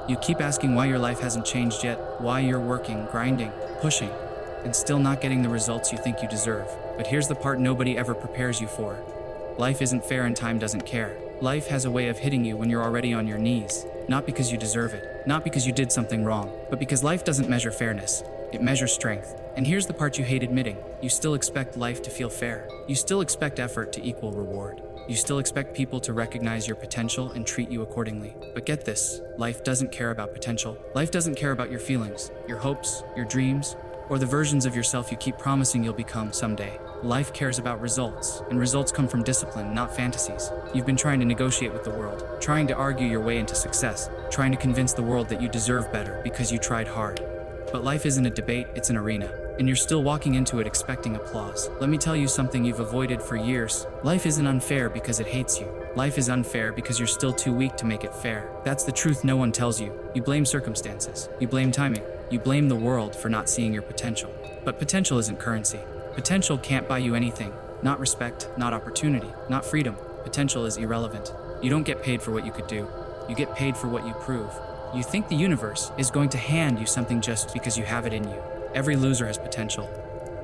You keep asking why your life hasn't changed yet, why you're working, grinding, pushing, and still not getting the results you think you deserve. But here's the part nobody ever prepares you for. Life isn't fair and time doesn't care. Life has a way of hitting you when you're already on your knees. Not because you deserve it, not because you did something wrong, but because life doesn't measure fairness. It measures strength. And here's the part you hate admitting. You still expect life to feel fair. You still expect effort to equal reward. You still expect people to recognize your potential and treat you accordingly. But get this, life doesn't care about potential. Life doesn't care about your feelings, your hopes, your dreams, or the versions of yourself you keep promising you'll become someday. Life cares about results, and results come from discipline, not fantasies. You've been trying to negotiate with the world, trying to argue your way into success, trying to convince the world that you deserve better because you tried hard. But life isn't a debate, it's an arena, and you're still walking into it expecting applause. Let me tell you something you've avoided for years. Life isn't unfair because it hates you. Life is unfair because you're still too weak to make it fair. That's the truth no one tells you. You blame circumstances. You blame timing. You blame the world for not seeing your potential. But potential isn't currency. Potential can't buy you anything. Not respect, not opportunity, not freedom. Potential is irrelevant. You don't get paid for what you could do. You get paid for what you prove. You think the universe is going to hand you something just because you have it in you. Every loser has potential.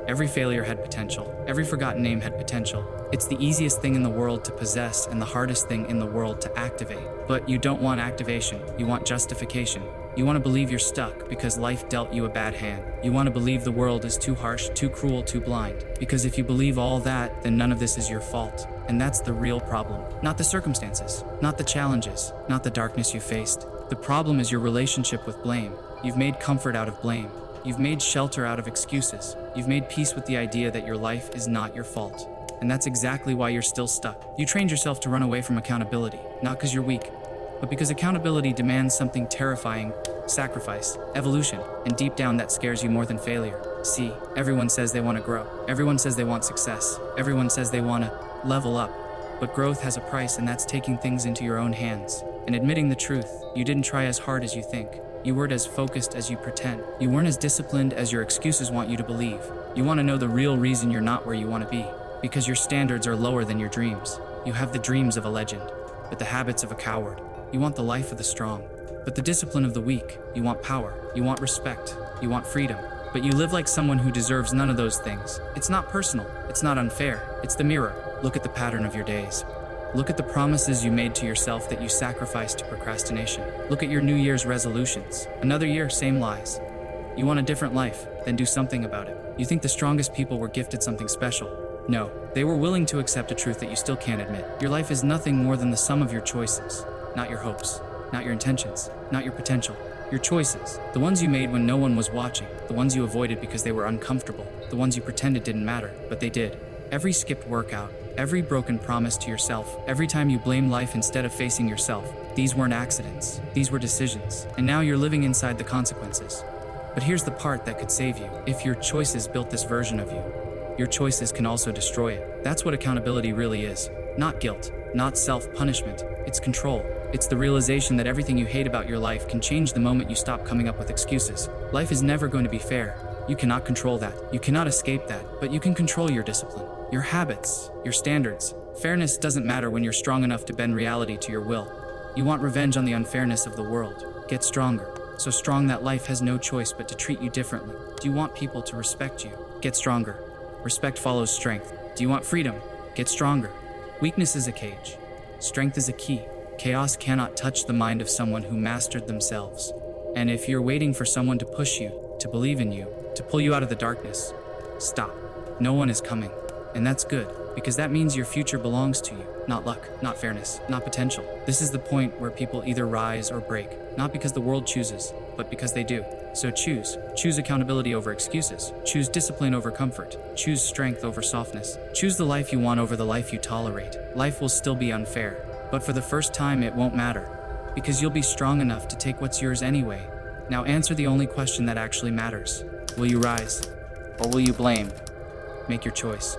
Every failure had potential. Every forgotten name had potential. It's the easiest thing in the world to possess and the hardest thing in the world to activate. But you don't want activation. You want justification. You want to believe you're stuck because life dealt you a bad hand. You want to believe the world is too harsh, too cruel, too blind. Because if you believe all that, then none of this is your fault. And that's the real problem. Not the circumstances, not the challenges, not the darkness you faced. The problem is your relationship with blame. You've made comfort out of blame. You've made shelter out of excuses. You've made peace with the idea that your life is not your fault. And that's exactly why you're still stuck. You trained yourself to run away from accountability, not because you're weak, but because accountability demands something terrifying: sacrifice, evolution, and deep down that scares you more than failure. See, everyone says they want to grow. Everyone says they want success. Everyone says they want to level up. But growth has a price, and that's taking things into your own hands and admitting the truth. You didn't try as hard as you think. You weren't as focused as you pretend. You weren't as disciplined as your excuses want you to believe. You want to know the real reason you're not where you want to be. Because your standards are lower than your dreams. You have the dreams of a legend, but the habits of a coward. You want the life of the strong, but the discipline of the weak. You want power. You want respect. You want freedom. But you live like someone who deserves none of those things. It's not personal. It's not unfair. It's the mirror. Look at the pattern of your days. Look at the promises you made to yourself that you sacrificed to procrastination. Look at your New Year's resolutions. Another year, same lies. You want a different life, then do something about it. You think the strongest people were gifted something special. No, they were willing to accept a truth that you still can't admit. Your life is nothing more than the sum of your choices, not your hopes, not your intentions, not your potential. Your choices, the ones you made when no one was watching, the ones you avoided because they were uncomfortable, the ones you pretended didn't matter, but they did. Every skipped workout, every broken promise to yourself, every time you blame life instead of facing yourself, these weren't accidents, these were decisions, and now you're living inside the consequences. But here's the part that could save you. If your choices built this version of you, your choices can also destroy it. That's what accountability really is. Not guilt, not self-punishment, it's control. It's the realization that everything you hate about your life can change the moment you stop coming up with excuses. Life is never going to be fair. You cannot control that. You cannot escape that, but you can control your discipline, your habits, your standards. Fairness doesn't matter when you're strong enough to bend reality to your will. You want revenge on the unfairness of the world. Get stronger. So strong that life has no choice but to treat you differently. Do you want people to respect you? Get stronger. Respect follows strength. Do you want freedom? Get stronger. Weakness is a cage. Strength is a key. Chaos cannot touch the mind of someone who mastered themselves. And if you're waiting for someone to push you, to believe in you, to pull you out of the darkness, stop. No one is coming. And that's good, because that means your future belongs to you. Not luck, not fairness, not potential. This is the point where people either rise or break, not because the world chooses, but because they do. So choose. Choose accountability over excuses. Choose discipline over comfort. Choose strength over softness. Choose the life you want over the life you tolerate. Life will still be unfair, but for the first time it won't matter, because you'll be strong enough to take what's yours anyway. Now answer the only question that actually matters. Will you rise, or will you blame? Make your choice.